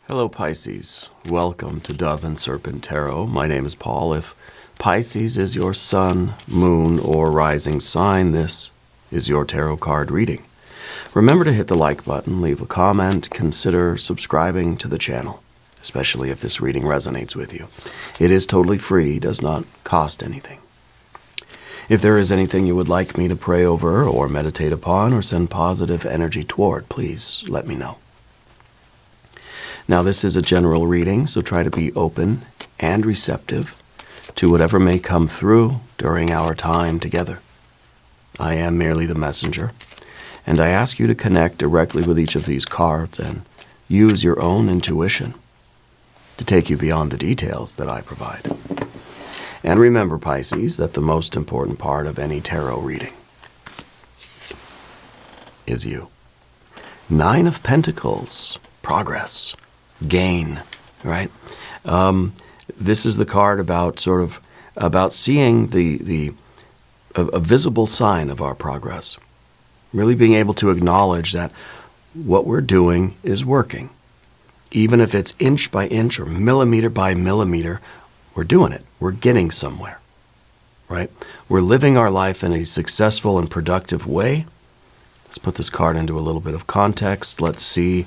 Hello Pisces, welcome to Dove and Serpent Tarot. My name is Paul. If Pisces is your sun, moon, or rising sign, this is your tarot card reading. Remember to hit the like button, leave a comment, consider subscribing to the channel, especially if this reading resonates with you. It is totally free, does not cost anything. If there is anything you would like me to pray over or meditate upon or send positive energy toward, please let me know. Now, this is a general reading, so try to be open and receptive to whatever may come through during our time together. I am merely the messenger, and I ask you to connect directly with each of these cards and use your own intuition to take you beyond the details that I provide. And remember, Pisces, that the most important part of any tarot reading is you. 9 of Pentacles, progress. Gain, right? This is the card about seeing a visible sign of our progress. Really being able to acknowledge that what we're doing is working. Even if it's inch by inch or millimeter by millimeter, we're doing it. We're getting somewhere, right? We're living our life in a successful and productive way. Let's put this card into a little bit of context. Let's see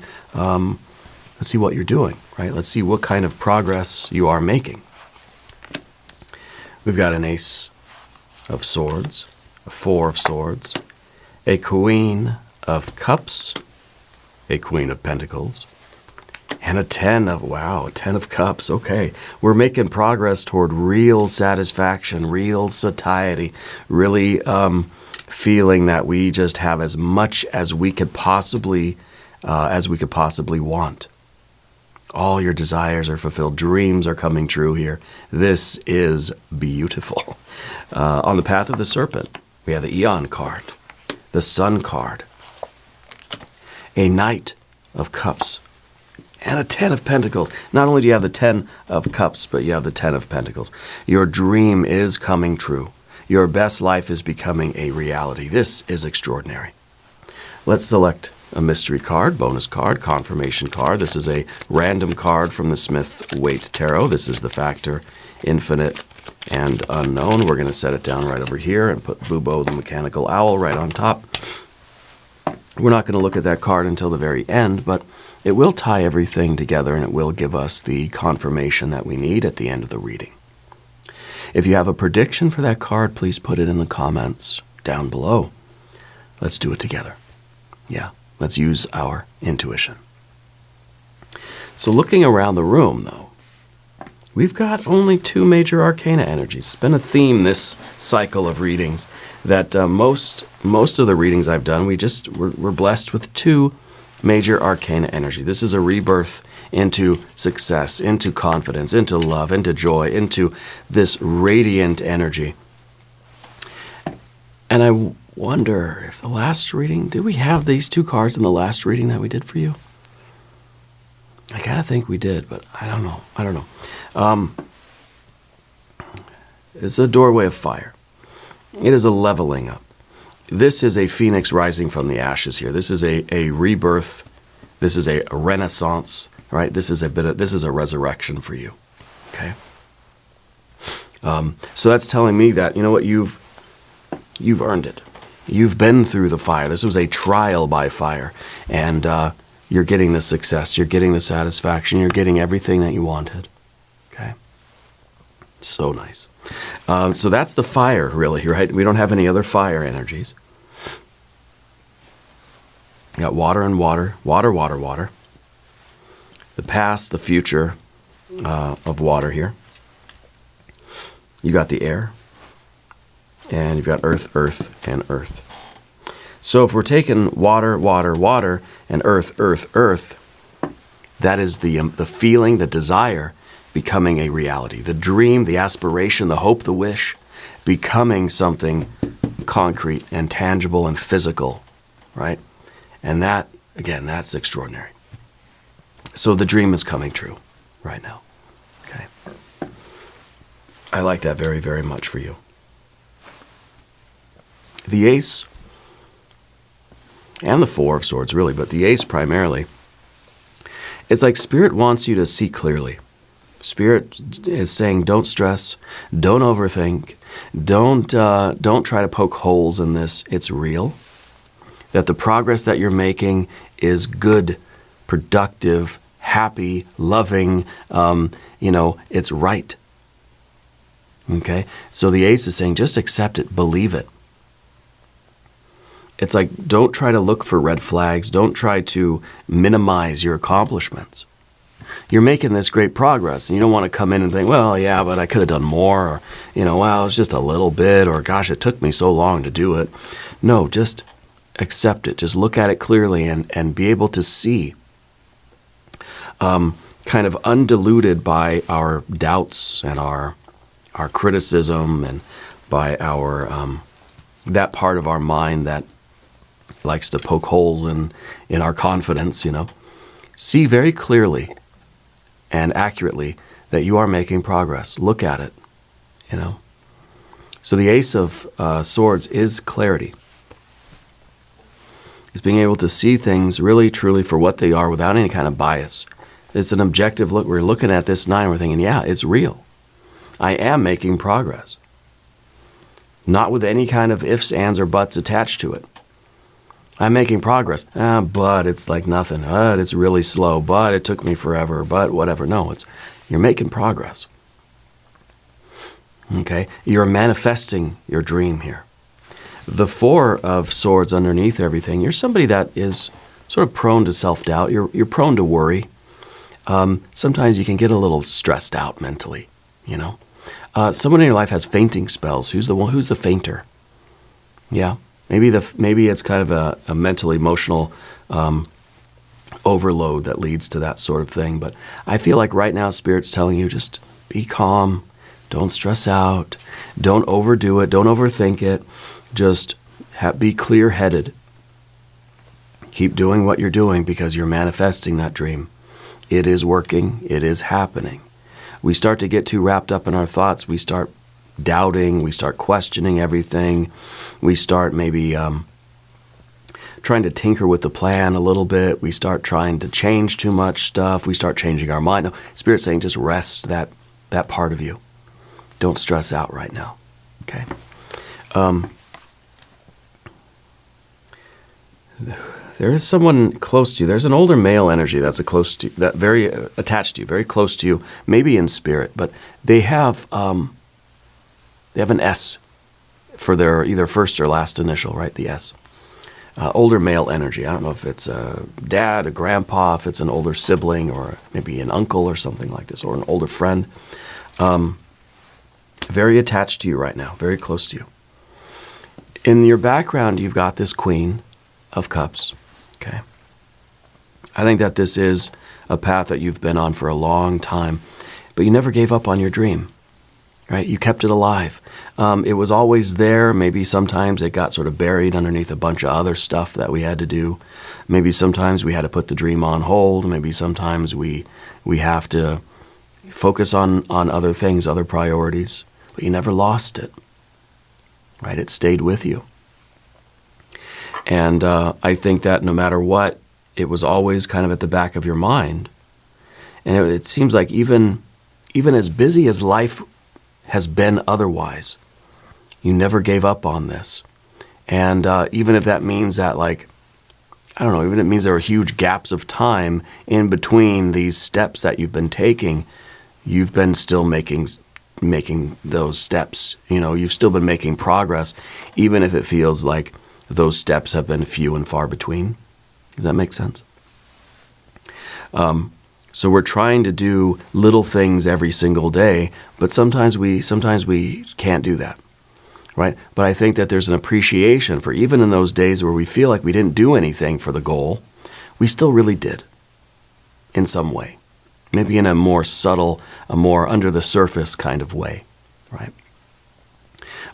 what you're doing, right? Let's see what kind of progress you are making. We've got an Ace of Swords, a 4 of Swords, a Queen of Cups, a Queen of Pentacles, and a 10 of Cups. Okay, we're making progress toward real satisfaction, real satiety, really feeling that we just have as much as we could possibly want. All your desires are fulfilled. Dreams are coming true here. This is beautiful. On the path of the Serpent, we have the Eon card, the Sun card, a Knight of Cups, and a 10 of Pentacles. Not only do you have the 10 of Cups, but you have the 10 of Pentacles. Your dream is coming true. Your best life is becoming a reality. This is extraordinary. Let's select a mystery card, bonus card, confirmation card. This is a random card from the Smith-Waite Tarot. This is the factor, infinite and unknown. We're going to set it down right over here and put Bubo the mechanical owl right on top. We're not going to look at that card until the very end, but it will tie everything together and it will give us the confirmation that we need at the end of the reading. If you have a prediction for that card, please put it in the comments down below. Let's do it together. Yeah. Let's use our intuition. So looking around the room, though, we've got only 2 major arcana energies. It's been a theme this cycle of readings that most of the readings I've done, we're blessed with 2 major arcana energy. This is a rebirth into success, into confidence, into love, into joy, into this radiant energy. And I wonder if the last reading, did we have these 2 cards in the last reading that we did for you? I gotta think we did, but I don't know. It's a doorway of fire. It is a leveling up. This is a phoenix rising from the ashes here. This is a rebirth. This is a renaissance, right? This is a resurrection for you, okay? So that's telling me that, you know what, you've earned it. You've been through the fire. This was a trial by fire. And you're getting the success. You're getting the satisfaction. You're getting everything that you wanted. Okay? So nice. So that's the fire, really, right? We don't have any other fire energies. You got water and water. Water, water, water. The past, the future of water here. You got the air. And you've got earth, earth, and earth. So if we're taking water, water, water, and earth, earth, earth, that is the feeling, the desire becoming a reality. The dream, the aspiration, the hope, the wish, becoming something concrete and tangible and physical, right? And that, again, that's extraordinary. So the dream is coming true right now, okay? I like that very, very much for you. The Ace and the 4 of Swords, really, but the Ace primarily It's like Spirit wants you to see clearly. Spirit is saying, don't stress, don't overthink, don't try to poke holes in this. It's real. That the progress that you're making is good, productive, happy, loving. It's right. Okay? So the Ace is saying, just accept it, believe it. It's like, don't try to look for red flags. Don't try to minimize your accomplishments. You're making this great progress, and you don't want to come in and think, well, yeah, but I could have done more, or, well, it's just a little bit, or gosh, it took me so long to do it. No, just accept it. Just look at it clearly and be able to see, kind of undiluted by our doubts and our criticism, and by our that part of our mind that likes to poke holes in our confidence, See very clearly and accurately that you are making progress. Look at it, So the Ace of Swords is clarity. It's being able to see things really, truly for what they are without any kind of bias. It's an objective look. We're looking at this 9, we're thinking, yeah, it's real. I am making progress. Not with any kind of ifs, ands, or buts attached to it. I'm making progress, but it's like nothing. But it's really slow, but it took me forever, but whatever. No, you're making progress. Okay? You're manifesting your dream here. The 4 of Swords underneath everything, you're somebody that is sort of prone to self-doubt. You're prone to worry. Sometimes you can get a little stressed out mentally, Someone in your life has fainting spells. Who's the fainter? Yeah. Maybe it's kind of a mental, emotional overload that leads to that sort of thing. But I feel like right now Spirit's telling you, just be calm, don't stress out, don't overdo it, don't overthink it. Just be clear-headed. Keep doing what you're doing because you're manifesting that dream. It is working. It is happening. We start to get too wrapped up in our thoughts. We start doubting, we start questioning everything, we start maybe trying to tinker with the plan a little bit, we start trying to change too much stuff, we start changing our mind. No, Spirit's saying just rest that part of you. Don't stress out right now, okay? There is someone close to you. There's an older male energy that's very attached to you, very close to you, maybe in spirit, but they have an S for their either first or last initial, right? The S. Older male energy. I don't know if it's a dad, a grandpa, if it's an older sibling, or maybe an uncle or something like this, or an older friend. Very attached to you right now, very close to you. In your background, you've got this Queen of Cups. Okay. I think that this is a path that you've been on for a long time, but you never gave up on your dream. Right? You kept it alive. It was always there. Maybe sometimes it got sort of buried underneath a bunch of other stuff that we had to do. Maybe sometimes we had to put the dream on hold. Maybe sometimes we have to focus on other things, other priorities. But you never lost it. Right? It stayed with you. And I think that no matter what, it was always kind of at the back of your mind. And it seems like even as busy as life has been otherwise, you never gave up on this. And even if that means that, even if it means there are huge gaps of time in between these steps that you've been taking, you've been still making those steps. You've still been making progress, even if it feels like those steps have been few and far between. Does that make sense? So we're trying to do little things every single day, but sometimes we can't do that, right? But I think that there's an appreciation for even in those days where we feel like we didn't do anything for the goal, we still really did in some way, maybe in a more subtle, a more under the surface kind of way, right?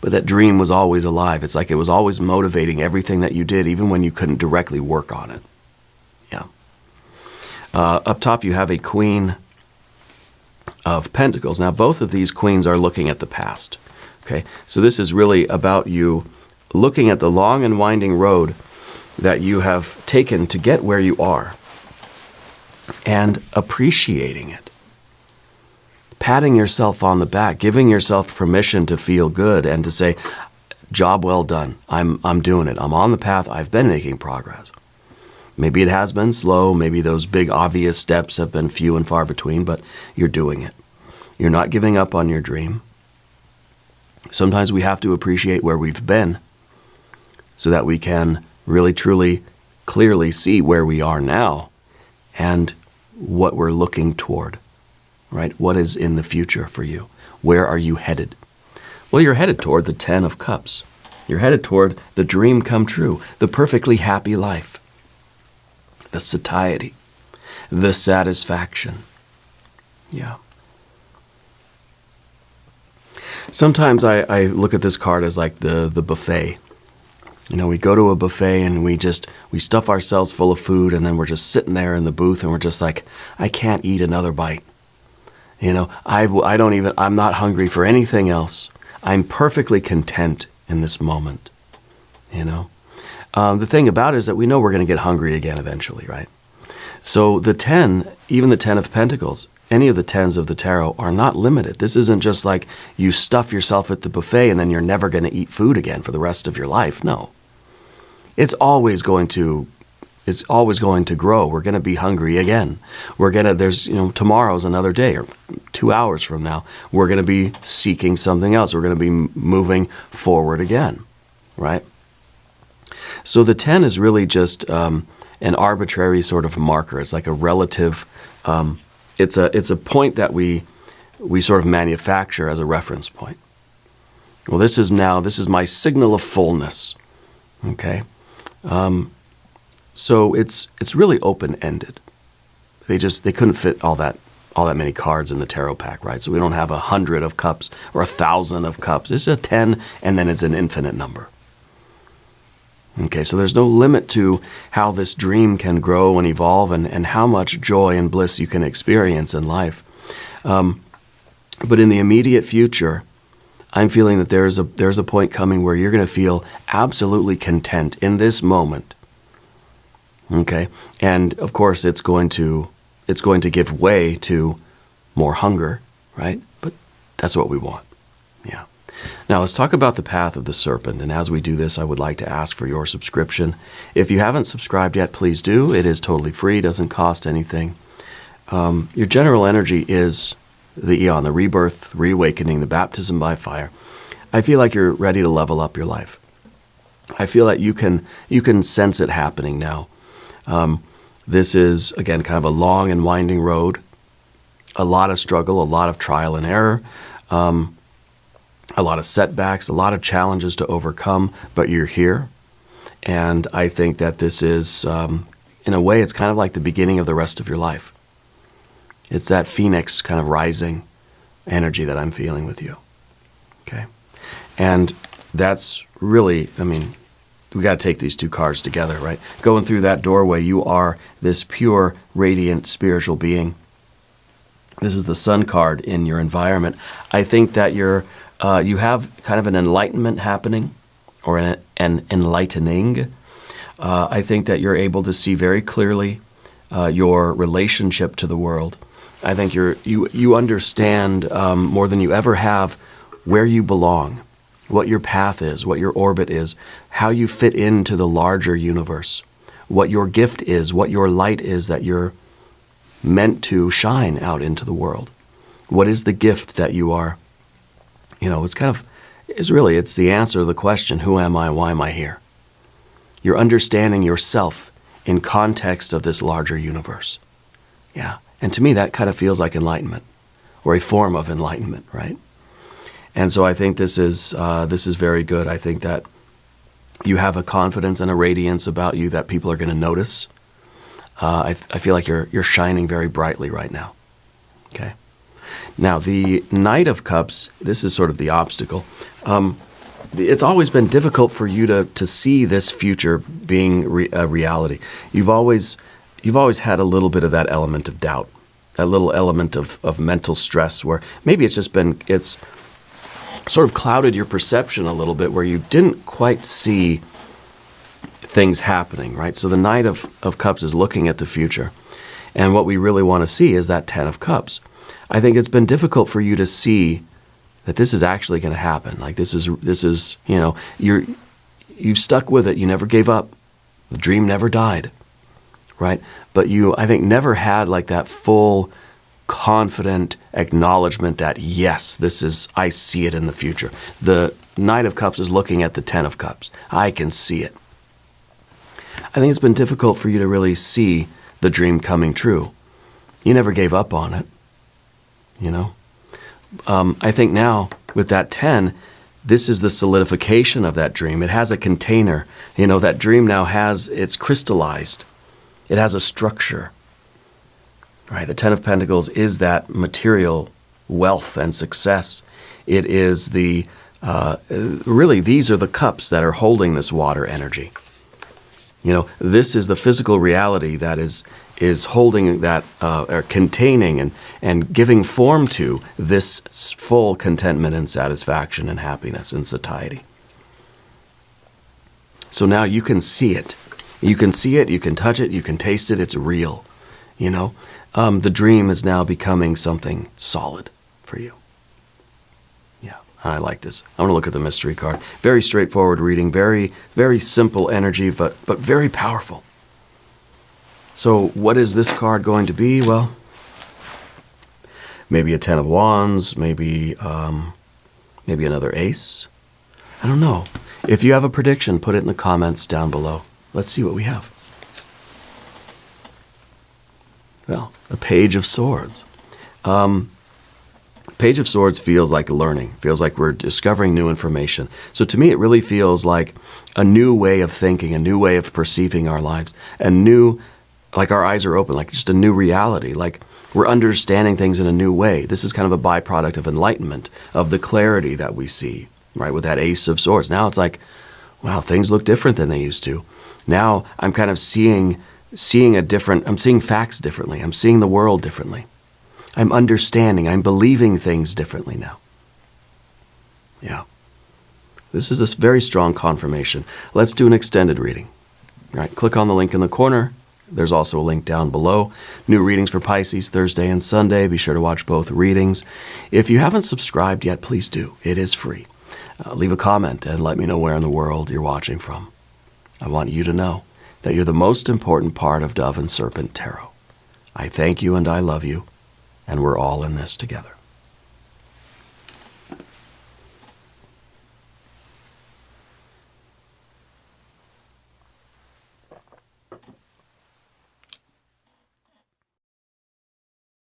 But that dream was always alive. It's like it was always motivating everything that you did, even when you couldn't directly work on it. Yeah. Up top, you have a Queen of Pentacles. Now, both of these queens are looking at the past. Okay, so this is really about you looking at the long and winding road that you have taken to get where you are. and appreciating it. Patting yourself on the back, giving yourself permission to feel good and to say, job well done. I'm doing it. I'm on the path. I've been making progress. Maybe it has been slow. Maybe those big obvious steps have been few and far between, but you're doing it. You're not giving up on your dream. Sometimes we have to appreciate where we've been so that we can really, truly, clearly see where we are now and what we're looking toward, right? What is in the future for you? Where are you headed? Well, you're headed toward the 10 of Cups. You're headed toward the dream come true, the perfectly happy life, the satiety, the satisfaction. Yeah. Sometimes I look at this card as like the buffet. You know, we go to a buffet and we stuff ourselves full of food, and then we're just sitting there in the booth and we're just like, I can't eat another bite. You know, I'm not hungry for anything else. I'm perfectly content in this moment. You know, the thing about it is that we know we're going to get hungry again eventually, right? So the 10, even the 10 of Pentacles, any of the 10s of the tarot are not limited. This isn't just like you stuff yourself at the buffet and then you're never going to eat food again for the rest of your life. No. It's always going to grow. We're going to be hungry again. Tomorrow's another day, or 2 hours from now, we're going to be seeking something else. We're going to be moving forward again, right? So the 10 is really just an arbitrary sort of marker. It's like a relative, it's a point that we sort of manufacture as a reference point. Well, this is my signal of fullness, okay? So it's really open-ended. They couldn't fit all that many cards in the tarot pack, right? So we don't have 100 of cups or 1,000 of cups. It's a 10, and then it's an infinite number. Okay, so there's no limit to how this dream can grow and evolve and how much joy and bliss you can experience in life. But in the immediate future, I'm feeling that there's a point coming where you're going to feel absolutely content in this moment. Okay, and of course it's going to give way to more hunger, right? But that's what we want. Yeah. Now let's talk about the path of the serpent. And as we do this, I would like to ask for your subscription. If you haven't subscribed yet, please do. It is totally free, doesn't cost anything. Your general energy is the eon, the rebirth, reawakening, the baptism by fire. I feel like you're ready to level up your life. I feel that you can sense it happening now. This is, again, kind of a long and winding road, a lot of struggle, a lot of trial and error, a lot of setbacks, a lot of challenges to overcome, but you're here. And I think that this is, in a way, it's kind of like the beginning of the rest of your life. It's that phoenix kind of rising energy that I'm feeling with you. Okay? And that's really, we got to take these two cards together, right? Going through that doorway, you are this pure, radiant, spiritual being. This is the sun card in your environment. I think that you have kind of an enlightenment happening, or an enlightening. I think that you're able to see very clearly your relationship to the world. I think you understand more than you ever have where you belong, what your path is, what your orbit is, how you fit into the larger universe, what your gift is, what your light is that you're meant to shine out into the world. What is the gift that you are? It's the answer to the question, who am I, why am I here? You're understanding yourself in context of this larger universe. Yeah, and to me that kind of feels like enlightenment, or a form of enlightenment, right? And so I think this is very good. I think that you have a confidence and a radiance about you that people are going to notice. I feel like you're shining very brightly right now. Okay. Now, the Knight of Cups, this is sort of the obstacle. It's always been difficult for you to see this future being a reality. You've always had a little bit of that element of doubt, that little element of mental stress, where maybe it's sort of clouded your perception a little bit, where you didn't quite see things happening, right? So the Knight of Cups is looking at the future. And what we really want to see is that Ten of Cups. I think it's been difficult for you to see that this is actually going to happen. Like this is, you know, you've stuck with it. You never gave up. The dream never died, right? But you, I think, never had like that full, confident acknowledgement that, yes, I see it in the future. The Knight of Cups is looking at the Ten of Cups. I can see it. I think it's been difficult for you to really see the dream coming true. You never gave up on it, you know? I think now with that 10, this is the solidification of that dream. It has a container. You know, that dream now it's crystallized. It has a structure, right? The Ten of Pentacles is that material wealth and success. It is really, these are the cups that are holding this water energy. You know, this is the physical reality that is holding that, or containing and giving form to this full contentment and satisfaction and happiness and satiety. So now you can see it. You can see it, you can touch it, you can taste it, it's real, you know. The dream is now becoming something solid for you. Yeah, I like this. I want to look at the mystery card. Very straightforward reading, very, very simple energy, but very powerful. So what is this card going to be? Well, maybe a Ten of Wands, maybe another ace. I don't know. If you have a prediction, put it in the comments down below. Let's see what we have. Well, a Page of Swords. Page of Swords feels like learning, feels like we're discovering new information. So to me, it really feels like a new way of thinking, a new way of perceiving our lives, like our eyes are open, like just a new reality, like we're understanding things in a new way. This is kind of a byproduct of enlightenment, of the clarity that we see, right, with that Ace of Swords. Now it's like, wow, things look different than they used to. Now I'm kind of seeing I'm seeing facts differently. I'm seeing the world differently. I'm understanding, I'm believing things differently now. Yeah. This is a very strong confirmation. Let's do an extended reading. Right, click on the link in the corner. There's also a link down below. New readings for Pisces Thursday and Sunday. Be sure to watch both readings. If you haven't subscribed yet, please do. It is free. Leave a comment and let me know where in the world you're watching from. I want you to know that you're the most important part of Dove and Serpent Tarot. I thank you and I love you, and we're all in this together.